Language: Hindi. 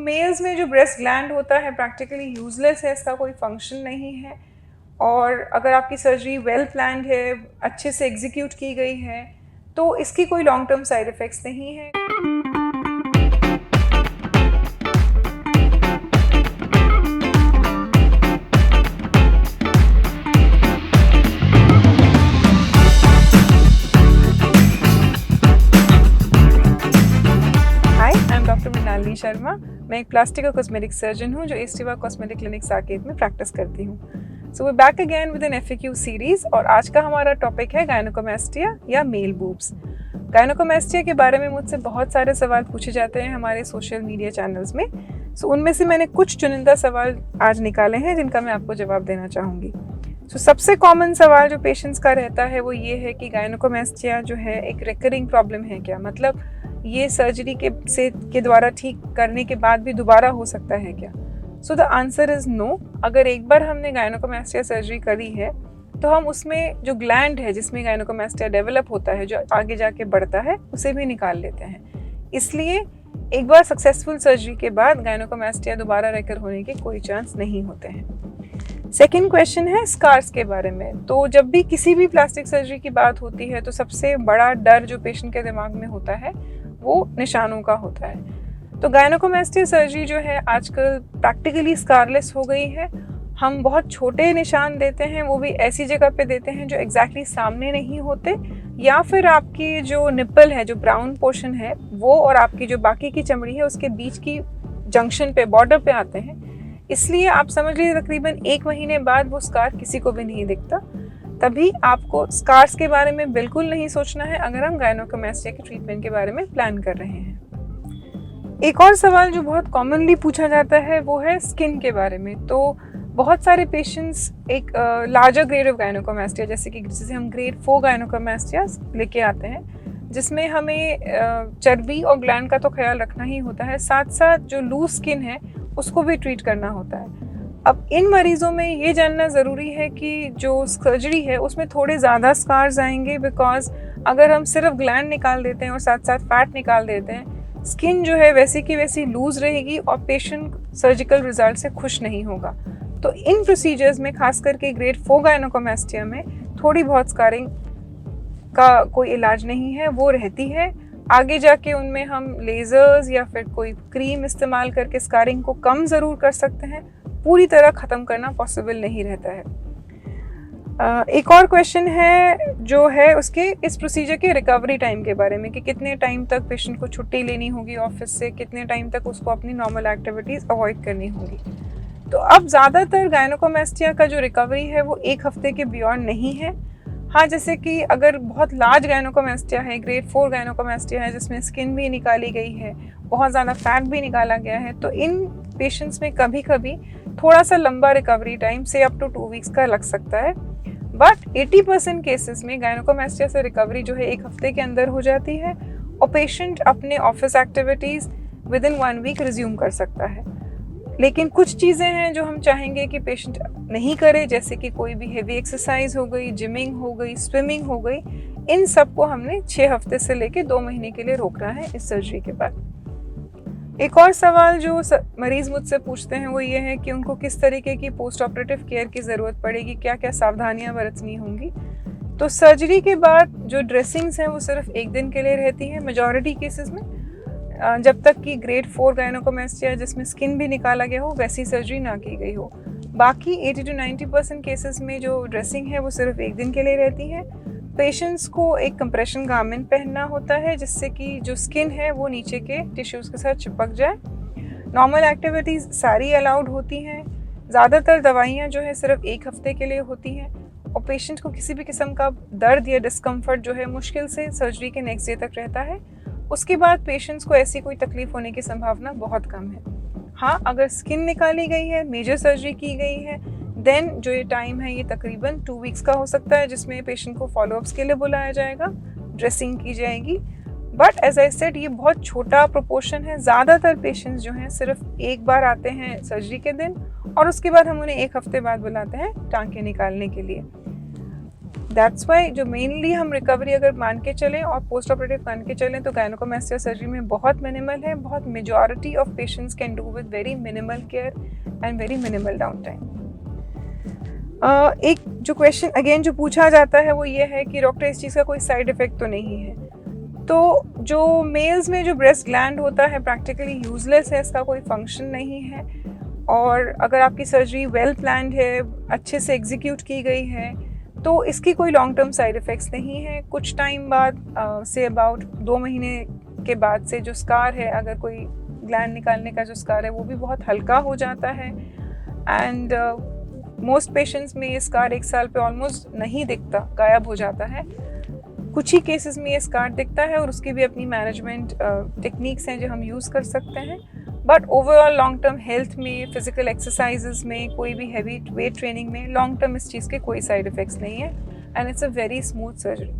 मेल्स में जो ब्रेस्ट ग्लैंड होता है प्रैक्टिकली यूजलेस है, इसका कोई फंक्शन नहीं है। और अगर आपकी सर्जरी वेल प्लान्ड है, अच्छे से एग्जीक्यूट की गई है, तो इसकी कोई लॉन्ग टर्म साइड इफ़ेक्ट्स नहीं है। मृणालिनी शर्मा, मैं एक प्लास्टिक और कॉस्मेटिक सर्जन हूँ जो एस्टीवा कॉस्मेटिक क्लिनिक साकेत में प्रैक्टिस करती हूँ। So we back again with an FAQ series और आज का हमारा टॉपिक है गायनोकोमेस्टिया या मेल बूब्स। गायनोकोमेस्टिया के बारे में मुझसे बहुत सारे सवाल पूछे जाते हैं हमारे सोशल मीडिया चैनल्स में। सो उनमें से मैंने कुछ चुनिंदा सवाल आज निकाले हैं जिनका मैं आपको जवाब देना चाहूँगी। सबसे कॉमन सवाल जो पेशेंट्स का रहता है वो ये है कि गायनोकोमेस्टिया जो है एक रिकरिंग प्रॉब्लम है क्या, मतलब ये सर्जरी के द्वारा ठीक करने के बाद भी दोबारा हो सकता है क्या। So the answer is no. अगर एक बार हमने गायनोकोमेस्टिया सर्जरी करी है तो हम उसमें जो ग्लैंड है जिसमें गायनोकोमेस्टिया डेवलप होता है, जो आगे जाके बढ़ता है, उसे भी निकाल लेते हैं। इसलिए एक बार सक्सेसफुल सर्जरी के बाद गायनोकोमेस्टिया दोबारा रेकर होने के कोई चांस नहीं होते हैं। सेकेंड क्वेश्चन है स्कार्स के बारे में। तो जब भी किसी भी प्लास्टिक सर्जरी की बात होती है तो सबसे बड़ा डर जो पेशेंट के दिमाग में होता है वो निशानों का होता है। तो गायनोकोमेस्टिया सर्जरी जो है आजकल प्रैक्टिकली स्कारलेस हो गई है। हम बहुत छोटे निशान देते हैं, वो भी ऐसी जगह पे देते हैं जो एग्जैक्टली सामने नहीं होते, या फिर आपकी जो निप्पल है, जो ब्राउन पोर्शन है, वो और आपकी जो बाकी की चमड़ी है उसके बीच की जंक्शन पे, बॉर्डर पे आते हैं। इसलिए आप समझ लीजिए तकरीबन 1 महीने बाद वो स्कार किसी को भी नहीं दिखता। तभी आपको स्कार्स के बारे में बिल्कुल नहीं सोचना है अगर हम गायनोकोमेस्टिया के ट्रीटमेंट के बारे में प्लान कर रहे हैं। एक और सवाल जो बहुत कॉमनली पूछा जाता है वो है स्किन के बारे में। तो बहुत सारे पेशेंट्स एक लार्जर ग्रेड ऑफ गायनोकोमेस्टिया, जैसे हम ग्रेड 4 गायनोकोमेस्टिया लेके आते हैं, जिसमें हमें चर्बी और ग्लैंड का तो ख्याल रखना ही होता है, साथ साथ जो लूज स्किन है उसको भी ट्रीट करना होता है। अब इन मरीज़ों में ये जानना ज़रूरी है कि जो सर्जरी है उसमें थोड़े ज़्यादा स्कार्स आएंगे, बिकॉज अगर हम सिर्फ ग्लैंड निकाल देते हैं और साथ साथ फैट निकाल देते हैं, स्किन जो है वैसी की वैसी लूज रहेगी और पेशेंट सर्जिकल रिजल्ट से खुश नहीं होगा। तो इन प्रोसीजर्स में खास करके ग्रेड 4 गायनोकोमेस्टिया में थोड़ी बहुत स्कारिंग का कोई इलाज नहीं है, वो रहती है। आगे जाके उनमें हम लेज़र्स या फिर कोई क्रीम इस्तेमाल करके स्कारिंग को कम ज़रूर कर सकते हैं, पूरी तरह ख़त्म करना पॉसिबल नहीं रहता है। एक और क्वेश्चन है जो है उसके इस प्रोसीजर के रिकवरी टाइम के बारे में कि कितने टाइम तक पेशेंट को छुट्टी लेनी होगी ऑफिस से, कितने टाइम तक उसको अपनी नॉर्मल एक्टिविटीज़ अवॉइड करनी होगी। तो अब ज़्यादातर गायनोकोमेस्टिया का जो रिकवरी है वो 1 हफ्ते के बियॉन्ड नहीं है। हाँ, जैसे कि अगर बहुत लार्ज गायनोकोमेस्टिया है, ग्रेड 4 गायनोकोमेस्टिया है जिसमें स्किन भी निकाली गई है, बहुत ज़्यादा फैट भी निकाला गया है, तो इन पेशेंट्स में कभी कभी थोड़ा सा लंबा रिकवरी टाइम से अप टू 2 वीक्स का लग सकता है। बट 80% केसेस में गायनोकोमेस्टिया से रिकवरी जो है 1 हफ्ते के अंदर हो जाती है और पेशेंट अपने office activities within 1 week resume कर सकता है। लेकिन कुछ चीज़ें हैं जो हम चाहेंगे कि पेशेंट नहीं करे, जैसे कि कोई भी हेवी एक्सरसाइज हो गई, जिमिंग हो गई, स्विमिंग हो गई, इन सब को हमने 6 हफ्ते से लेके 2 महीने के लिए रोकना है इस सर्जरी के बाद। एक और सवाल जो मरीज़ मुझसे पूछते हैं वो ये है कि उनको किस तरीके की पोस्ट ऑपरेटिव केयर की ज़रूरत पड़ेगी, क्या क्या सावधानियां बरतनी होंगी। तो सर्जरी के बाद जो ड्रेसिंग्स हैं वो सिर्फ 1 दिन के लिए रहती हैं मेजॉरिटी केसेस में, जब तक कि ग्रेड 4 गायनोकोमेस्टिया जिसमें स्किन भी निकाला गया हो वैसी सर्जरी ना की गई हो। बाकी 80 to 90% केसेस में जो ड्रेसिंग है वो सिर्फ 1 दिन के लिए रहती है। पेशेंट्स को एक कंप्रेशन गारमेंट पहनना होता है जिससे कि जो स्किन है वो नीचे के टिश्यूज़ के साथ चिपक जाए। नॉर्मल एक्टिविटीज़ सारी अलाउड होती हैं। ज़्यादातर दवाइयाँ जो है सिर्फ 1 हफ्ते के लिए होती हैं और पेशेंट को किसी भी किस्म का दर्द या डिस्कम्फर्ट जो है मुश्किल से सर्जरी के नेक्स्ट डे तक रहता है। उसके बाद पेशेंट्स को ऐसी कोई तकलीफ होने की संभावना बहुत कम है। हाँ, अगर स्किन निकाली गई है, मेजर सर्जरी की गई है, देन जो ये टाइम है ये तकरीबन 2 वीक्स का हो सकता है, जिसमें पेशेंट को फॉलोअप्स के लिए बुलाया जाएगा, ड्रेसिंग की जाएगी। बट एज आई सेड ये बहुत छोटा प्रोपोर्शन है। ज़्यादातर पेशेंट्स जो हैं सिर्फ एक बार आते हैं सर्जरी के दिन और उसके बाद हम उन्हें 1 हफ्ते बाद बुलाते हैं टांके निकालने के लिए। दैट्स वाई जो मेनली हम रिकवरी अगर मान के चलें और पोस्ट ऑपरेटिव मान के चलें तो गायनोकोमेस्टिया सर्जरी में बहुत मिनिमल है, बहुत majority of patients can do with very minimal care and very minimal down time. एक जो क्वेश्चन अगेन जो पूछा जाता है वो ये है कि डॉक्टर इस चीज़ का कोई साइड इफ़ेक्ट तो नहीं है। तो जो मेल्स में जो ब्रेस्ट ग्लैंड होता है प्रैक्टिकली यूजलेस है, इसका कोई फंक्शन नहीं है, और अगर आपकी सर्जरी वेल प्लान्ड है, अच्छे से एग्जीक्यूट की गई है, तो इसकी कोई लॉन्ग टर्म साइड इफ़ेक्ट्स नहीं है। कुछ टाइम बाद से अबाउट 2 महीने के बाद से जो स्कार है, अगर कोई ग्लैंड निकालने का जो स्कार है वो भी बहुत हल्का हो जाता है, एंड मोस्ट पेशेंट्स में ये स्कार 1 साल पे ऑलमोस्ट नहीं दिखता, गायब हो जाता है। कुछ ही केसेस में ये स्कार दिखता है और उसकी भी अपनी मैनेजमेंट टेक्निक्स हैं जो हम यूज़ कर सकते हैं। But overall long term health में, फिजिकल एक्सरसाइजेज में, कोई भी हैवी वेट ट्रेनिंग में लॉन्ग टर्म इस चीज़ के कोई साइड इफ़ेक्ट्स नहीं है, and it's a very smooth surgery.